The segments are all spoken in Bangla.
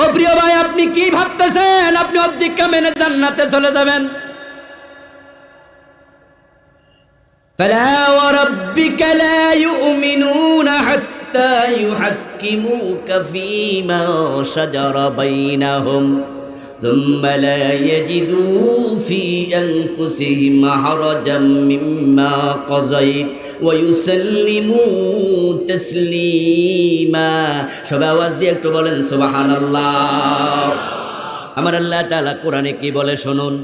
ও প্রিয় ভাই, আপনি কি ভাবতেছেন আপনি অর্ধেকটা মেনে জান্নাতে চলে যাবেন? ফালা ওয়া রাব্বিকা লা ইউমিনুনা হাত্তা ইউহাক্কিমুকা ফীমা শাজারা বাইনাহুম সুম্মা লা ইয়াজিদু ফী আনফুসিহিম হারাজাম মিম্মা কাযাইত ওয়া ইউসাল্লিমু তাসলিমা। সবাই আওয়াজ দিয়ে একটু বলেন সুবহানাল্লাহ। আমার আল্লাহ তাআলা কোরআনে কি বলে শুনুন।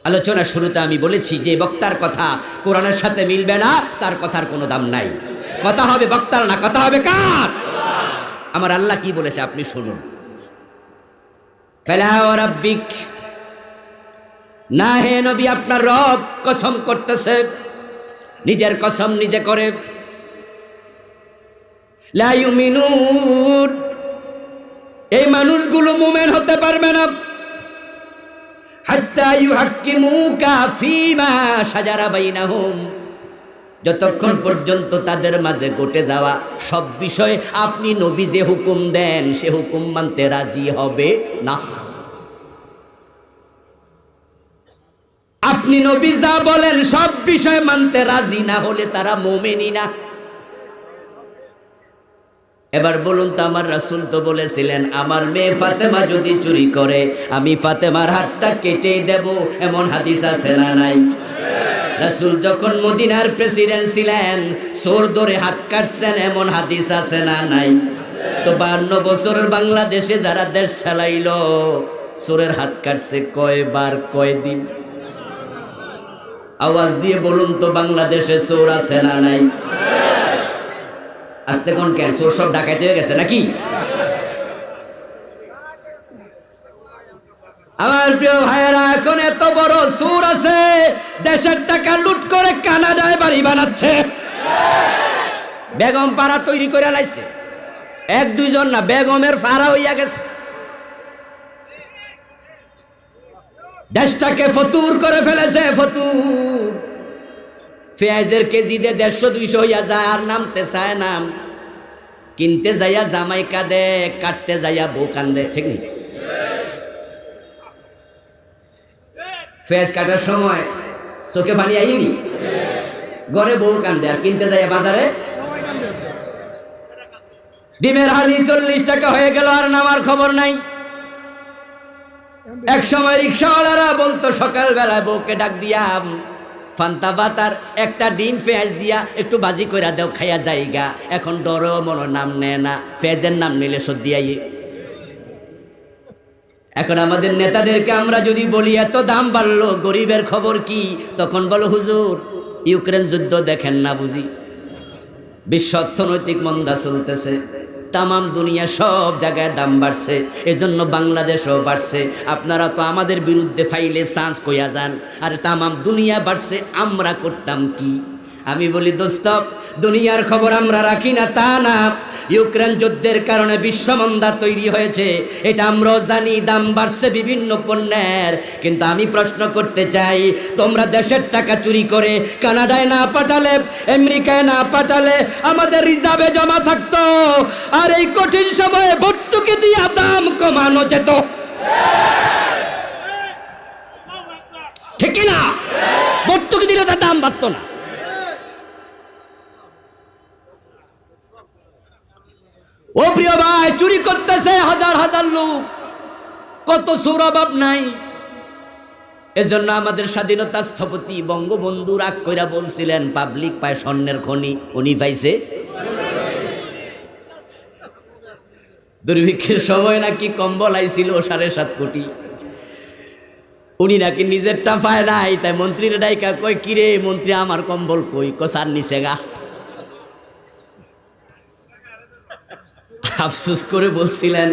আলোচনা শুরুতে আমি বলেছি যে বক্তার কথা কোরআনের সাথে মিলবে না তার কথার কোনো দাম নাই। কথা হবে বক্তার না, কথা হবে কার? আমার আল্লাহ কি বলেছে আপনি শুনুন। ফালা ওয়া রাব্বিক, না হে নবী আপনার রব কসম করতেছে, নিজের কসম নিজে করে। লা ইউমিনুন, এই মানুষগুলো মুমিন হতে পারবে না। হাত্তা ইউহাক্কিমুকা ফীমা শাজারা বাইনাহুম, যতক্ষণ পর্যন্ত তাদের মাঝে ঘটে যাওয়া সব বিষয়ে আপনি নবী যে হুকুম দেন সে হুকুম মানতে রাজি হবে না। আপনি নবী যা বলেন সব বিষয় মানতে রাজি না হলে তারা মুমিনই না। এবার বলুন তো, আমার রাসূল তো বলেছিলেন আমার মেয়ে ফাতেমা যদি চুরি করে আমি ফাতেমার হাতটা কেটে দেব, এমন হাদিস আছে না নাই? রাসূল যখন মদিনার প্রেসিডেন্ট ছিলেন চোর ধরে হাত কাটছেন, এমন হাদিস আছে না নাই? তো 52 বছরের বাংলাদেশে যারা দেশ চালাইলো চোরের হাত কাটছে কয়বার, কয়দিন? আওয়াজ দিয়ে বলুন তো, বাংলাদেশে চোর আছে না নাই? আস্তে কোন কেন, চোর সব ডাকাইতে হয়ে গেছে নাকি? আমার প্রিয় ভাইয়েরা, এখন এত বড় চোর আছে দেশের টাকা লুট করে কানাডায় বাড়ি বানাচ্ছে, বেগম পাড়া তৈরি করে লাইছে। এক দুইজন না, বেগমের পাড়া হইয়া গেছে। দেশটাকে ফতুর করে ফেলেছে, ফতুর। পেঁয়াজের কেজি দিয়ে 150-200 হইয়া যায়, আর নামতে চায় না। কিনতে যাইয়া জামাই কাঁদে, কাটতে যাইয়া বউ কান্দে, ঠিক নেই? পেঁয়াজ কাটার সময় চোখে পানি আইনি, ঘরে বউ কান্দে, আর কিনতে যাইয়া বাজারে ডিমের হালি 40 টাকা হয়ে গেল, আর নামার খবর নাই। এক সময় রিক্সাওয়ালারা বলতো সকালবেলায় বউকে ডাক দিয়া ফান্তা বাতার একটা ডিম পেঁয়াজ দিয়া একটু বাজি কইরা দেও, খাইয়া যাইগা। এখন ডরও মনে নাম নেয় না, পেঁয়াজের নাম নিলে সর্দিয়াই। এখন আমাদের নেতাদেরকে আমরা যদি বলি এত দাম বাড়লো, গরিবের খবর কি, তখন বলো হুজুর ইউক্রেন যুদ্ধ দেখেন না বুঝি? বিশ্ব অর্থনৈতিক মন্দা চলতেছে, তামাম দুনিয়া সব জায়গায় দাম বাড়ছে, এজন্য বাংলাদেশও বাড়ছে। আপনারা তো আমাদের বিরুদ্ধে ফাইলে চান্স কইয়া যান, আর তামাম দুনিয়া বাড়ছে, আমরা করতাম কি? আমি বলি দোস্ত, দুনিয়ার খবর আমরা রাখি না তা না, ইউক্রেন যুদ্ধের কারণে বিশ্বমন্দা তৈরি হয়েছে এটা আমরাও জানি, দাম বাড়ছে বিভিন্ন পণ্যের। কিন্তু আমি প্রশ্ন করতে চাই, তোমরা দেশের টাকা চুরি করে কানাডায় না পাঠালে, আমেরিকায় না পাঠালে আমাদের রিজার্ভে জমা থাকতো, আর এই কঠিন সময়ে ভর্তুকি দিয়া দাম কমানো যেত, ঠিক না? ভর্তুকি দিলে তার দাম বাড়তো না। ও প্রিয় ভাই, চুরি করতেছে হাজার হাজার লোক, কত চোর অভাব নাই। এজন্য আমাদের স্বাধীনতা স্থপতি বঙ্গবন্ধু রাগ কইরা বলছিলেন পাবলিক পায় স্বর্ণের খনি, উনি পাইছে দুর্ভিক্ষের সময় নাকি কম্বল আইছিল 7.5 কোটি, উনি নাকি নিজেরটা পায় নাই। তাই মন্ত্রীর ডাইকা কই, কিরে মন্ত্রী আমার কম্বল কই? কসার নিচে গা। আফসোস করে বলছিলেন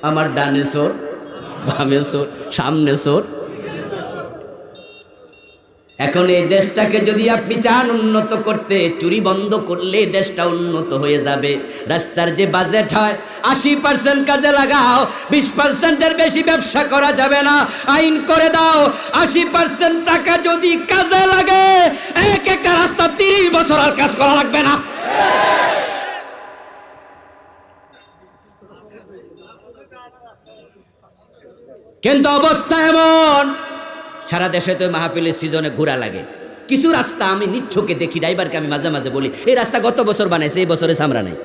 আমার ডানে চোর, বামে চোর, সামনে চোর। এখন এই দেশটাকে যদি আপনি চান উন্নত করতে, চুরি বন্ধ করলে দেশটা উন্নত হয়ে যাবে। রাস্তার যে বাজেট হয় 80% কাজে লাগাও, 20%-এর বেশি ব্যবসা করা যাবে না। আইন করে দাও 80% টাকা যদি কাজে লাগে, একটা রাস্তা 30 বছর আর কাজ করা লাগবে না। কিন্তু অবস্থা এমন, সারা দেশে তো মাহফিলের সিজনে ঘোরা লাগে। কিছু রাস্তা আমি নিচ্ছকে দেখি, ড্রাইভারকে আমি মাঝে মাঝে বলি, এই রাস্তা গত বছর বানাইছে, এই বছরে চামড়া নাই।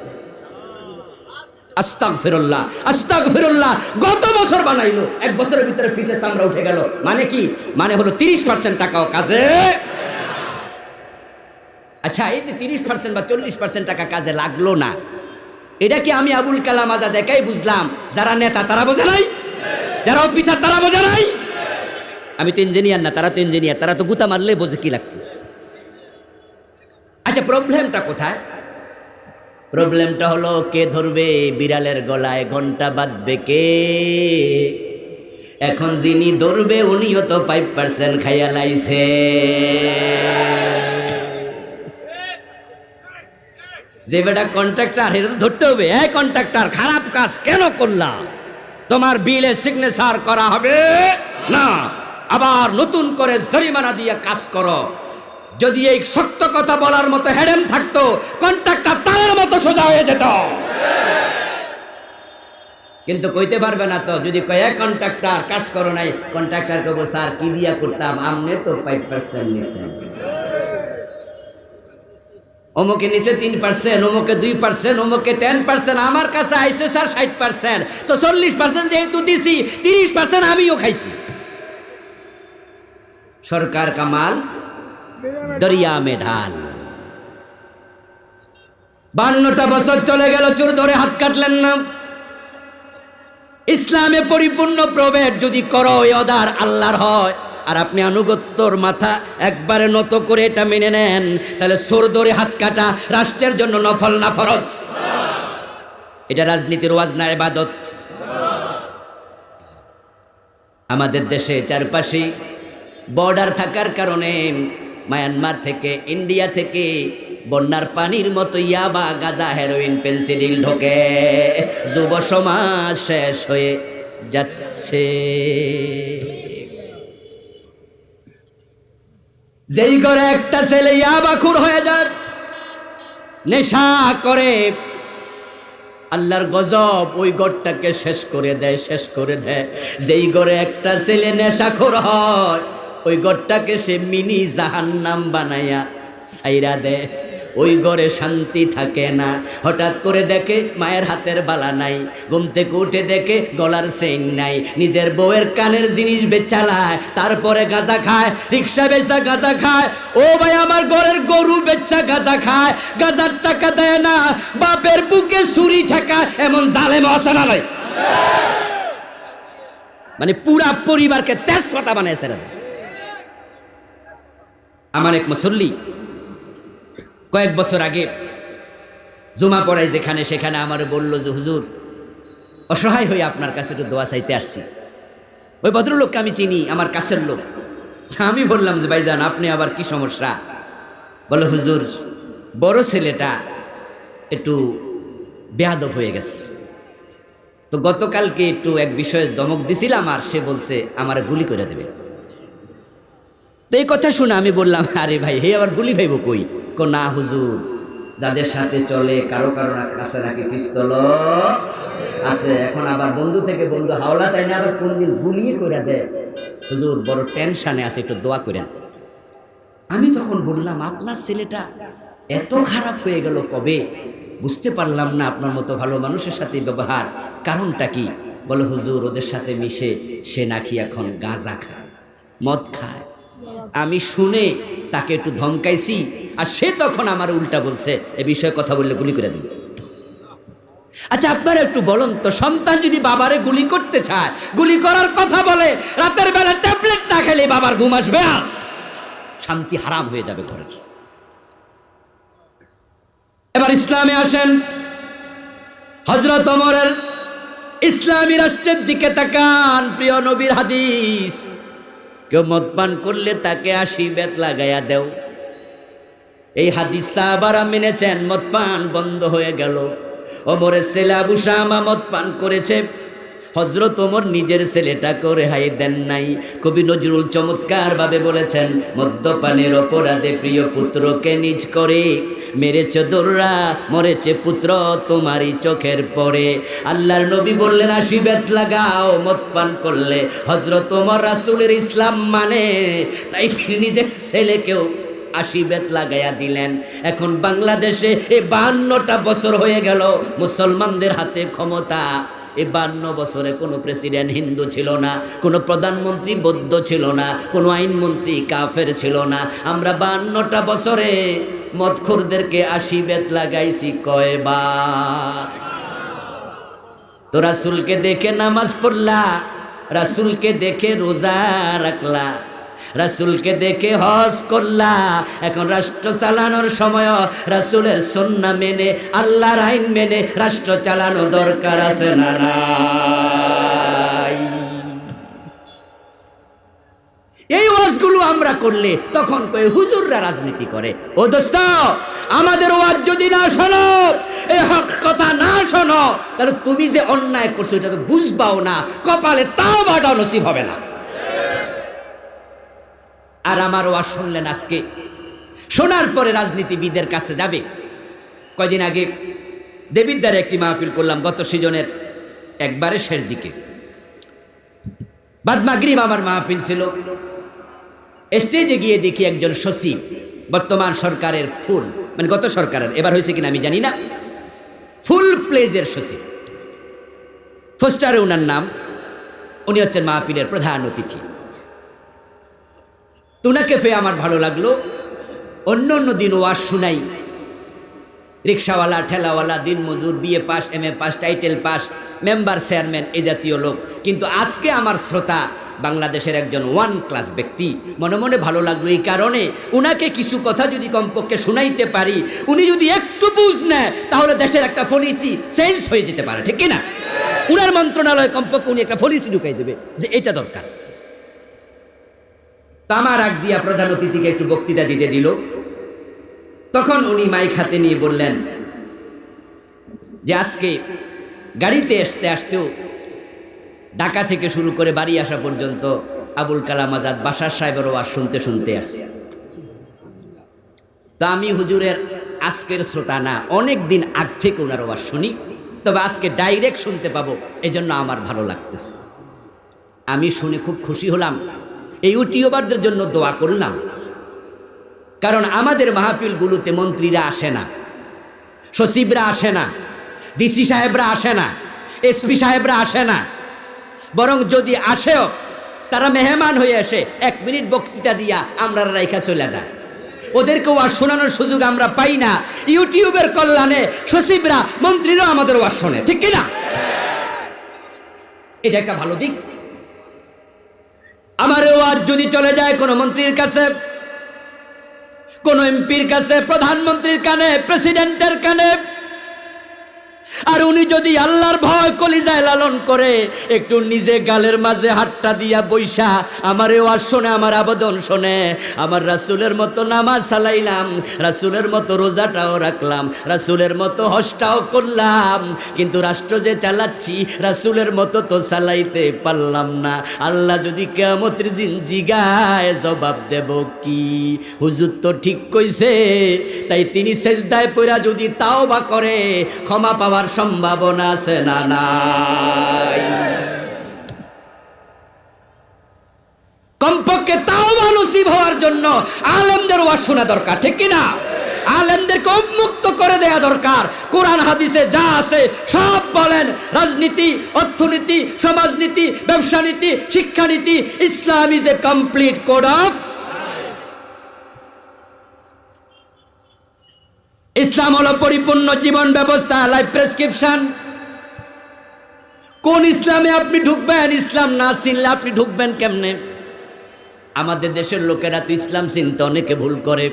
আস্তাগফিরুল্লাহ, আস্তাগফিরুল্লাহ, গত বছর বানাইলো, এক বছরের ভিতরে ফিটে চামড়া উঠে গেল। মানে কি? মানে হলো 30% টাকাও কাজে। আচ্ছা, এই যে 30% বা 40% টাকা কাজে লাগলো না, এটা কি আমি আবুল কালাম আজাদ একাই বুঝলাম? যারা নেতা তারা বোঝে নাই? যারা অফিসার তারা বোঝে নাই? আমি তো ইঞ্জিনিয়ার না, তারা তো ইঞ্জিনিয়ার, তারা তো গুতা মারলে বোঝে কি লাগছে। আচ্ছা, প্রবলেমটা কোথায়? প্রবলেমটা হলো, কে ধরবে বিড়ালের গলায় ঘন্টা বাঁধবে কে? এখন যিনি ধরবে উনিও তো 5% খাইয়া লাইছে। যে বেটা কন্ট্রাক্টর, এটা তো ধরতে হবে। এই কন্ট্রাক্টর, খারাপ কাজ কেন করলা? তোমার বিলে সিগনেচার করা হবে না, আবার নতুন করে জরিমানা দিয়ে কাজ করো। যদি এই শক্ত কথা বলার মতো হেডেম থাকতো, কন্ট্রাক্টর তারের মতো সোজা হয়ে যেত। কিন্তু কইতে পারবে না তো। যদি কয়ে কন্ট্রাক্টর কাজ করো নাই, কন্ট্রাক্টর কব, স্যার কি দিয়া করতাম, আমনে তো 5% নিছেন। অমুকে নিচে 3%, অমুকে 2%, অমুকে 10%, আমার কাছে আইসে স্যার 60%। তো 40% যেহেতু দিছি, 30% আমিও খাইছি। সরকার কামাল দরিয়া মে ঢাল। 52টা বছর চলে গেল, চোর ধরে হাত কাটলেন না। ইসলামে পরিপূর্ণ প্রবেশ যদি করো, এই অদার আল্লাহর হয়, আর আপনি আনুগত্যর মাথা একবারে নত করে এটা মেনে নেন, তাহলে চোর ধরে হাত কাটা রাষ্ট্রের জন্য নফল না ফরজ? এটা রাজনীতির ওয়াজ না ইবাদত? আমাদের দেশে চারপাশে বর্ডার থাকার কারণে মায়ানমার থেকে, ইন্ডিয়া থেকে বন্যার পানির মতো ইয়াবা, গাঁজা, হেরোইন, পেন্সিডিল ঢোকে। যুব সমাজ শেষ হয়ে যাচ্ছে। যেই করে একটা ছেলে ইয়াবাখুর হয়ে যায়, নেশা করে, আল্লাহর গজব ওই ঘরটাকে শেষ করে দেয়, শেষ করে দেয়। যেই ঘরে একটা ছেলে নেশাখোর হয়, ওই ঘরটাকে সে মিনি জাহান্নাম বানাইয়া ছাইরা দেয়। ওই ঘরে শান্তি থাকে না। হঠাৎ করে দেখে মায়ের হাতের বালা নাই, ঘুম থেকে উঠে দেখে গলার চেইন নাই, নিজের বউয়ের কানের জিনিস বেচালায়, তারপরে গাঁজা খায়, রিক্সা বেচা গাঁজা খায়। ও ভাই, আমার ঘরের গরু বেচা গাঁজা খায়, গাঁজার টাকা দেয় না, বাপের বুকে ছুরি ঠেকায়। এমন জালেম আছে না নাই? মানে পুরা পরিবারকে তেজপাতা বানায় ছেড়ে দেয়। আমার এক মুসল্লি কয়েক বছর আগে জুমা পড়াই যেখানে, সেখানে আমার বলল যে, হুজুর, অসহায় হয়ে আপনার কাছে একটু দোয়া চাইতে আসছি। ওই ভদ্রলোককে আমি চিনি, আমার কাছের লোক। আমি বললাম যে, ভাইজান, আপনি আবার কি সমস্যা? বলে, হুজুর, বড় ছেলেটা একটু বেয়াদব হয়ে গেছে, তো গতকালকে একটু এক বিষয়ে ধমক দিছিলাম, আর সে বলছে আমার গুলি করে দেবে। তো এই কথা শুনে আমি বললাম, আরে ভাই, হে আবার গুলি ভাইব কই? না হুজুর, যাদের সাথে চলে কারো কারো কাছে নাকি পিস্তল আছে, এখন আবার বন্ধু থেকে বন্ধু হাওলা, তাই না, আবার কোন দিন গুলিয়ে করে দেয়। হুজুর বড় টেনশনে আছে, একটু দোয়া করেন। আমি তখন বললাম, আপনার ছেলেটা এত খারাপ হয়ে গেল কবে? বুঝতে পারলাম না আপনার মতো ভালো মানুষের সাথে ব্যবহার, কারণটা কি? বলে, হুজুর, ওদের সাথে মিশে সে নাকি এখন গাঁজা খায়, মদ খায়। আমি শুনে তাকে একটু ধমকাইছি, আর সে তখন আমার উল্টা বলছে, এ বিষয়ে কথা বললে গুলি করে দিন। আচ্ছা, আপনারা একটু বলুন তো, সন্তান যদি বাবারে গুলি করতে চায়, গুলি করার কথা বলে, রাতের বেলা ট্যাবলেট না খেলে বাবার ঘুম আসবে, আর শান্তি হারাম হয়ে যাবে ঘরের। এবার ইসলামে আসেন। হযরত ওমরের ইসলামী রাষ্ট্রের দিকে তাকান। প্রিয় নবীর হাদিস, কেউ মদ পান করলে তাকে 80 বেত লাগাইয়া দেও। এই হাদিস সাহাবারা মেনেছেন, মদ পান বন্ধ হয়ে গেল। ওমরের ছেলে আবু শামা মদ পান করেছে, হযরত ওমর নিজের ছেলেটাকে রেহাই দেন নাই। কবি নজরুল চমৎকার ভাবে বলেছেন, মদ্যপানের অপরাধে প্রিয় পুত্রকে নিজ করে মেরেছে দোররা, মরেছে পুত্র তোমারই চোখের পরে। আল্লাহর নবী বললেন, আশি বেত লাগাও মদ পান করলে। হযরত ওমর রাসূলের ইসলাম মানে, তাই নিজের ছেলেকেও ৮০ বেত লাগাইয়া দিলেন। এখন বাংলাদেশে এই ৫২টা বছর হয়ে গেল মুসলমানদের হাতে ক্ষমতা। এই ৫২ বছরে কোনো প্রেসিডেন্ট হিন্দু ছিল না, কোনো প্রধানমন্ত্রী বৌদ্ধ ছিল না, কোনো আইনমন্ত্রী কাফের ছিল না। আমরা ৫২টা বছরে মদখোরদেরকে ৮০ বেত লাগাইছি কয়বার? তো রাসূলকে দেখে নামাজ পড়লা, রাসূলকে দেখে রোজা রাখলা, রাসূলকে দেখে হজ করলা। এখন রাষ্ট্র চালানোর সময় রাসূলের সুন্নাহ মেনে, আল্লাহর আইন মেনে রাষ্ট্র চালানো দরকার আছে না নাই? এই ওয়াজগুলো আমরা করলে তখন কই হুজুররা রাজনীতি করে। ও দোস্ত, আমাদের ওয়াজ যদি না শোনো, এই হক কথা না শোনো, তাহলে তুমি যে অন্যায় করছো এটা তো বুঝবাও না, কপালে তাওবাটা নসিব হবে না। আর আমার ওয়াজ শুনলেন আজকে, শোনার পরে রাজনীতিবিদের কাছে যাবে। কয়দিন আগে দেবিদ্বারে একটি মাহফিল করলাম, গত সিজনের একবারে শেষ দিকে, বাদ মাগরিব আমার মাহফিল ছিল। স্টেজে গিয়ে দেখি একজন সচিব, বর্তমান সরকারের ফুল, মানে গত সরকারের, এবার হয়েছে কিনা আমি জানি না, ফুল প্লেজের সচিব, পোস্টারে ওনার নাম, উনি হচ্ছেন মাহফিলের প্রধান অতিথি। তো উনাকে পেয়ে আমার ভালো লাগলো। অন্য অন্য দিন ওয়াজ শুনাই, রিক্সাওয়ালা, ঠেলাওয়ালা, দিনমজুর, BA pass, MA pass, title pass, member, chairman, এই জাতীয় লোক। কিন্তু আজকে আমার শ্রোতা বাংলাদেশের একজন ওয়ান ক্লাস ব্যক্তি। মনে মনে ভালো লাগলো এই কারণে, উনাকে কিছু কথা যদি কমপক্ষে শুনাইতে পারি, উনি যদি একটু বুঝ নেয়, তাহলে দেশের একটা পলিসি চেঞ্জ হয়ে যেতে পারে, ঠিক কিনা? উনার মন্ত্রণালয় কমপক্ষে উনি একটা পলিসি ঢুকাই দেবে যে এটা দরকার। আমার আগ দিয়া প্রধান অতিথিকে একটু বক্তৃতা দিতে দিল। তখন উনি মাইক হাতে নিয়ে বললেন যে আজকে গাড়িতে আসতে আসতেও ঢাকা থেকে শুরু করে বাড়ি আসা পর্যন্ত আবুল কালাম আজাদ বাশার সাহেবের ওয়াজ শুনতে শুনতে আসছি। তা আমি হুজুরের আজকের শ্রোতা না, অনেক দিন আগ থেকে ওনার ওয়াজ শুনি, তবে আজকে ডাইরেক্ট শুনতে পাবো, এজন্য আমার ভালো লাগতেছে। আমি শুনে খুব খুশি হলাম। এই ইউটিউবারদের জন্য দোয়া করলাম, কারণ আমাদের মাহফিলগুলোতে মন্ত্রীরা আসে না, সচিবরা আসে না, ডিসি সাহেবরা আসে না, এসপি সাহেবরা আসে না, বরং যদি আসেও তারা মেহমান হয়ে এসে 1 মিনিট বক্তৃতা দিয়া আমরা রাইখা চলে যায়। ওদেরকে ওয়াজ শোনানোর সুযোগ আমরা পাই না। ইউটিউবের কল্যাণে সচিবরা, মন্ত্রীরা আমাদের ওয়াজ শোনে, ঠিক কিনা? এটা একটা ভালো দিক। আমার ওয়াজ যদি চলে যায় কোনো মন্ত্রীর কাছে, কোন এমপির কাছে, প্রধানমন্ত্রীর কানে, প্রেসিডেন্টের কানে, আর উনি যদি আল্লাহর ভয় কলিজায় লালন করে একটু নিজে গালের মাঝে হাতটা দিয়া বৈশা আমার ওয়াজ শোনে, আমার আবেদন শোনে, আমার রাসূলের মতো নামাজ চালাইলাম, রাসূলের মতো রোজাটাও রাখলাম, রাসূলের মতো হজটাও করলাম, কিন্তু রাষ্ট্র যে চালাচ্ছি রাসূলের মতো তো চালাইতে পারলাম না। আল্লাহ যদি কিয়ামতের দিন জিগায় জবাব দেব কি? হুজুর তো ঠিক কইছে। তাই তিনি সেজদায় পড়া যদি তাওবা করে ক্ষমা পাওয়ার সম্ভাবনা আছে না নাই? কমপক্ষে তাওবা নসিব হওয়ার জন্য আলেমদের ওয়াজ শোনা দরকার, ঠিক কিনা? আলেমদেরকে উন্মুক্ত করে দেয়া দরকার। কোরআন হাদিসে যা আছে সব বলেন। রাজনীতি, অর্থনীতি, সমাজনীতি, ব্যবসা নীতি, শিক্ষানীতি, Islam is a complete code of. ইসলাম হলো পরিপূর্ণ জীবন ব্যবস্থা, লাইফ প্রেসক্রিপশন। কোন ইসলামে আপনি ঢুকবেন? ইসলাম না চিনলে আপনি ঢুকবেন কেমনে? আমাদের দেশের লোকেরা তো ইসলাম চিনতে অনেকে ভুল করে।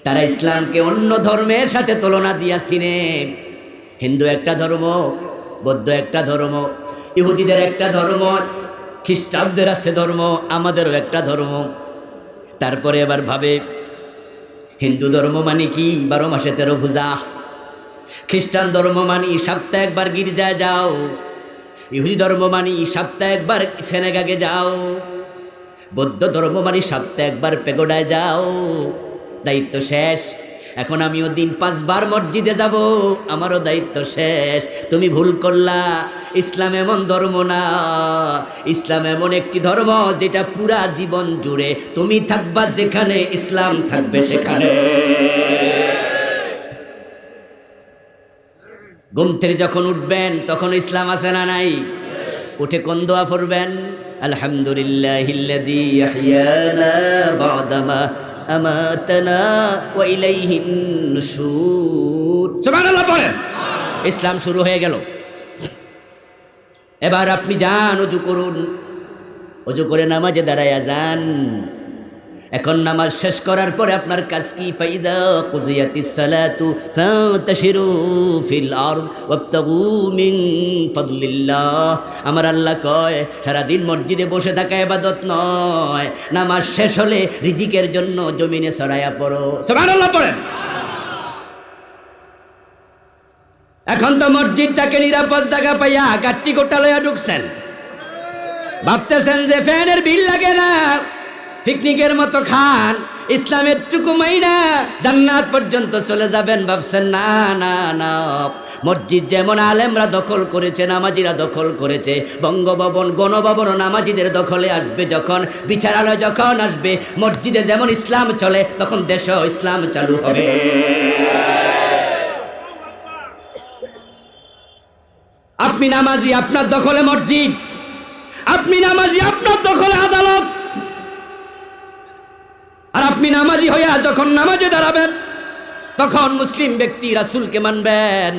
তারা ইসলামকে অন্য ধর্মের সাথে তুলনা দিয়া চিনে। হিন্দু একটা ধর্ম, বৌদ্ধ একটা ধর্ম, ইহুদিদের একটা ধর্ম, খ্রিস্টানদের আছে ধর্ম, আমাদেরও একটা ধর্ম। তারপরে এবার ভাবে হিন্দু ধর্ম মানে কি 12 মাসে 13 পূজা, খ্রিস্টান ধর্ম মানে সপ্তাহে একবার গির্জায় যাও, ইহুদি ধর্ম মানি সপ্তাহে একবার সেনেগাগে যাও, বৌদ্ধ ধর্ম মানি সপ্তাহে একবার পেগোডায় যাও, দায়িত্ব শেষ। এখন আমিও দিন 5 বার মসজিদে যাব, আমারও দায়িত্ব শেষ। তুমি ভুল করলা। ইসলাম এমন ধর্ম না, ইসলাম এমন একটি ধর্ম যেটা পুরা জীবন জুড়ে তুমি থাকবা যেখানে, ইসলাম থাকবে সেখানে। ঘুম থেকে যখন উঠবেন তখন ইসলাম আছে না নাই? উঠে কোন দোয়া পড়বেন? আলহামদুলিল্লাহিল্লাযী আহইয়ানা বা'দামা আমাতানা ওয়া ইলাইহিন নুশুর। সুবহানাল্লাহ পড়েন। ইসলাম শুরু হয়ে গেল। এবার আপনি যান, ওযু করুন, ওযু করে নামাজে দাঁড়ায়া যান। এখন নামাজ শেষ করার পরে আপনার কাজ কি? ফাইদা কুজিয়াতিস সালাতু ফান্তাশিরু ফিল আরদ ওয়াবতাগু মিন ফাদলিল্লাহ। আমার আল্লাহ কয় সারাদিন মসজিদে বসে থাকা ইবাদত নয়, নামাজ শেষ হলে রিজিকের জন্য জমিনে ছড়ায়া পড়ো। সুবহানাল্লাহ পড়েন। এখন তো মসজিদটাকে নিরাপদ জায়গা পাইয়া গাট্টি গোটা লইয়া ঢুকছেন, ভাবতেছেন যে ফ্যানের বিল লাগে না, পিকনিকের মতো খান, ইসলামের টুকু মাইনা জান্নাত পর্যন্ত চলে যাবেন ভাবছেন। না না না, মসজিদ যেমন আলেমরা দখল করেছে, নামাজিরা দখল করেছে, বঙ্গভবন গণভবন নামাজিদের দখলে আসবে যখন, বিচারালয় যখন আসবে, মসজিদে যেমন ইসলাম চলে তখন দেশেও ইসলাম চালু হবে। আপনি নামাজি, আপনার দখলে মসজিদ, আপনি নামাজি, আপনার দখলে আদালত। আর আপনি নামাজি হইয়া যখন নামাজে দাঁড়াবেন তখন মুসলিম ব্যক্তি রাসূলকে মানবেন।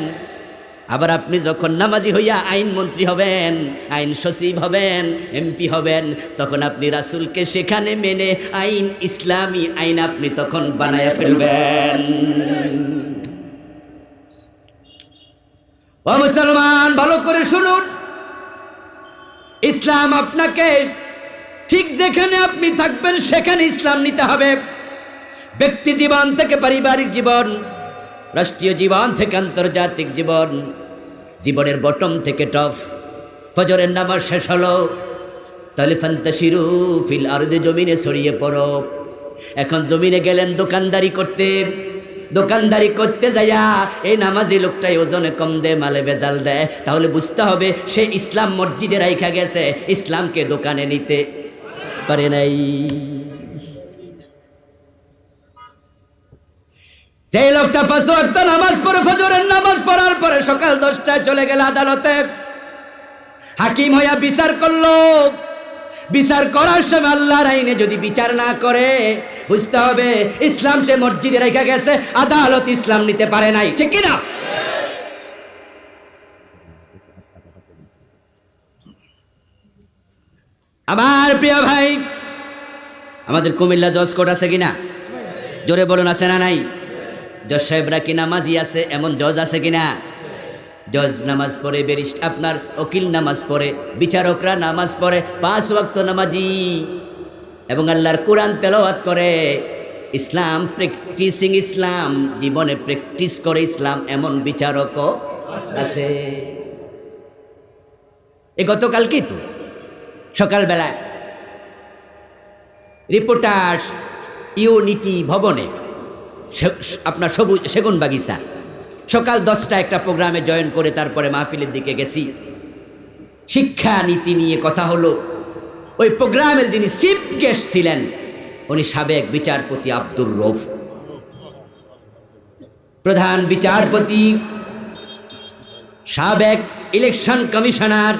আবার আপনি যখন নামাজি হইয়া আইন মন্ত্রী হবেন, আইন সচিব হবেন, এমপি হবেন, তখন আপনি রাসূলকে সেখানে মেনে আইন, ইসলামী আইন আপনি তখন বানায়া ফেলবেন। ও মুসলমান, ভালো করে শুনুন, ইসলাম আপনাকে ঠিক যেখানে আপনি থাকবেন সেখানে ইসলাম নিতে হবে। ব্যক্তি জীবন থেকে পারিবারিক জীবন, রাষ্ট্রীয় জীবন থেকে আন্তর্জাতিক জীবন, জীবনের বটম থেকে টপ। ফজরের নামাজ শেষ হলো, তাহলে ফান্তাশিরু ফিল আরদি, জমিনে ছড়িয়ে পড়ো। এখন জমিনে গেলেন দোকানদারি করতে, দোকানদারি করতে যাইয়া এই নামাজি লোকটাই ওজনে কম দেয়, মালে ভেজাল দেয়, তাহলে বুঝতে হবে সে ইসলাম মসজিদে রাইখা গেছে, ইসলামকে দোকানে নিতে পারে নাই। যে লোকটা 5 ওয়াক্ত নামাজ পড়ে, ফজরের নামাজ পড়ার পরে সকাল 10টায় চলে গেল আদালতে, হাকিম হইয়া বিচার করলো। বিচার করার সময় আল্লাহর আইনে যদি বিচার না করে, বুঝতে হবে ইসলাম সে মসজিদে রেখে গেছে, আদালত ইসলাম নিতে পারে নাই। ঠিক কি না? আমার প্রিয় ভাই, আমাদের কুমিল্লা জজ কোর্ট আছে কিনা? জোরে বলুন, আছে না নাই? জজ সাহেবরা কি নামাজি আছে? এমন জজ আছে কিনা? জজ নামাজ পড়ে, ব্যারিস্টার আপনার উকিল নামাজ পড়ে, বিচারকরা নামাজ পড়ে, 5 ওয়াক্ত নামাজি এবং আল্লাহর কোরআন তেলাওয়াত করে। ইসলাম প্র্যাকটিসিং, ইসলাম জীবনে প্র্যাকটিস করে ইসলাম, এমন বিচারকও আছে। এই গতকালকেই তো সকালবেলা রিপোর্টার্স ইউনিটি ভবনে, আপনার সবুজ সেগুন বাগিচা, সকাল 10টা একটা প্রোগ্রামে জয়েন করে তারপরে মাহফিলের দিকে গেছি। শিক্ষা নীতি নিয়ে কথা হলো। ওই প্রোগ্রামের যিনি চিফ গেস্ট ছিলেন উনি সাবেক বিচারপতি আব্দুর রউফ, প্রধান বিচারপতি, সাবেক ইলেকশন কমিশনার,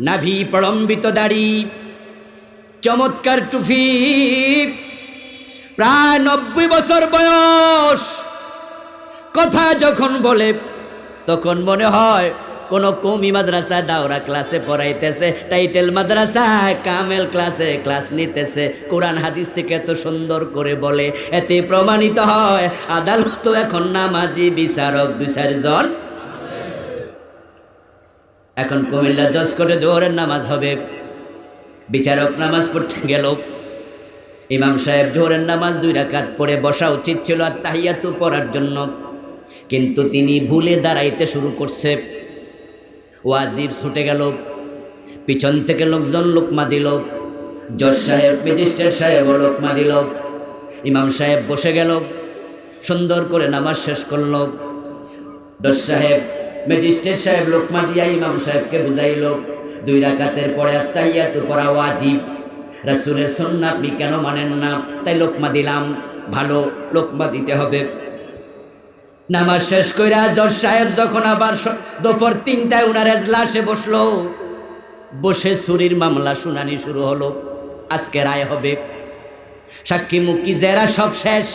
নাভি প্রলম্বিত দাড়ি, চমৎকার টুপি, প্রায় 90 বছর বয়স। কথা যখন বলে তখন মনে হয় কোন কওমি মাদ্রাসায় দাওরা ক্লাসে পড়াইতেছে, টাইটেল মাদ্রাসায় কামেল ক্লাসে ক্লাস নিতেছে। কোরআন হাদিস থেকে এত সুন্দর করে বলে, এতে প্রমাণিত হয় আদালত এখন নামাজি বিচারক 2-4 জন। এখন কুমিল্লা জজ কোর্টে জোহরের নামাজ হবে, বিচারক নামাজ পড়তে গেল। ইমাম সাহেব জোহরের নামাজ 2 রাকাত পড়ে বসা উচিত ছিল আর তাহিয়াতু পড়ার জন্য, কিন্তু তিনি ভুলে দাঁড়াইতে শুরু করছে। ওয়াজিব ছুটে গেল, পিছন থেকে লোকজন লোকমা দিল, জজ সাহেব ম্যাজিস্ট্রেট সাহেব লোকমা দিল। ইমাম সাহেব বসে গেল, সুন্দর করে নামাজ শেষ করল। জজ সাহেব ম্যাজিস্ট্রেট সাহেব লোকমা দিয়া ইমাম সাহেবকে বুঝাইল, 2 রাকাতের পরে আত্তাহিয়াতু পড়া ওয়াজিব, রাসূলের সুন্নাহ আপনি কেন মানেন না? তাই লোকমা দিলাম, ভালো লোকমা দিতে হবে। নামাজ শেষ কইরা জজ সাহেব যখন আবার দুপুর 3টায় উনার এজলাসে বসলো, বসে চুরির মামলা শুনানি শুরু হলো। আজকে রায় হবে, সাক্ষী মুক্কি জেরা সব শেষ।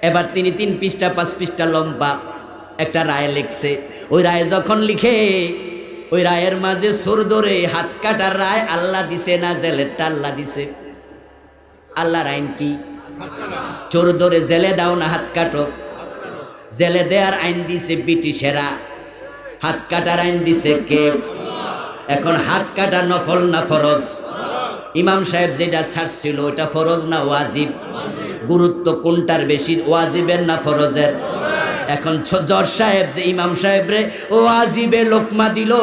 এবার তিনি 3 পৃষ্ঠা 5 পৃষ্ঠা লম্বা একটা রায় লিখছে। ওই রায় যখন লিখে, ওই রায়ের মাঝে সুর ধরে হাত কাটার রায় আল্লাহ দিছে না জেলেরটা আল্লাহ দিছে? আল্লাহর আইন কি? চোর ধরে জেলে দাও না হাত কাটো। জেলে দেওয়ার আইন দিছে ব্রিটিশেরা, হাত কাটার আইন দিছে কে? এখন হাত কাটা নফল না ফরজ? ইমাম সাহেব যেটা ছাড়ছিল ওটা ফরজ না ওয়াজিব? গুরুত্ব কোনটার বেশি, ওয়াজিবের না ফরজের? এখন জজ সাহেব যে ইমাম সাহেব রে ওয়াজিবে লোকমা দিল,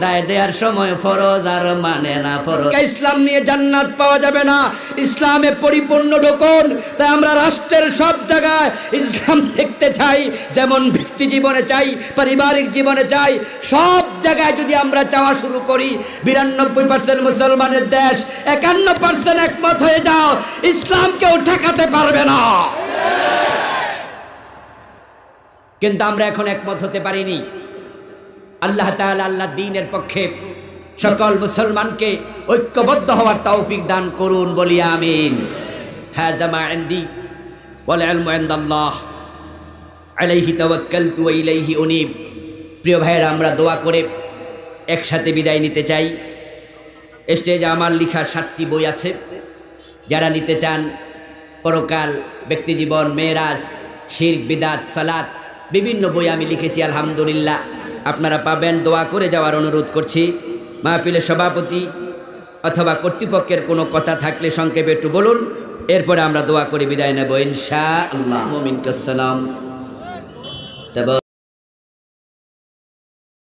রায় দেওয়ার সময় ফরজ আর মানে না ফরজ। ইসলাম নিয়ে জান্নাত পাওয়া যাবে না, ইসলামে পরিপূর্ণ ঢোকন। তাই আমরা রাষ্ট্রের সব জায়গায় ইসলাম দেখতে চাই, যেমন ব্যক্তি জীবনে চাই, পারিবারিক জীবনে চাই, সব জায়গায় যদি আমরা চাওয়া শুরু করি, 92% মুসলমানের দেশ, 51% একমত হয়ে যাও, ইসলামকেও ঠেকাতে পারবে না। কিন্তু আমরা এখন একমত হতে পারিনি। আল্লাহ তাআলা আল্লাহ দ্বীনের পক্ষে সকল মুসলমানকে ঐক্যবদ্ধ হওয়ার তৌফিক দান করুন, বলি আমিন। হাযা মা ইনদি ওয়াল ইলমু ইনদাল্লাহ আলাইহি তাওয়াক্কালতু ওয়া ইলাইহি উনীব। প্রিয় ভাইরা, আমরা দোয়া করে একসাথে বিদায় নিতে চাই। স্টেজে আমার লেখা 7টি বই আছে, যারা নিতে চান, পরকাল, ব্যক্তিজীবন, মেরাজ, শিরক, বিদআত, সালাত, বিভিন্ন বই আমি লিখেছি আলহামদুলিল্লাহ, আপনারা পাবেন। দোয়া করে যাওয়ার অনুরোধ করছি। মাহফিলের সভাপতি অথবা কর্তৃপক্ষের কোনো কথা থাকলে সংক্ষেপে একটু বলুন, এরপরে আমরা দোয়া করে বিদায় নেব ইনশাআল্লাহ। মুমিনকে সালাম।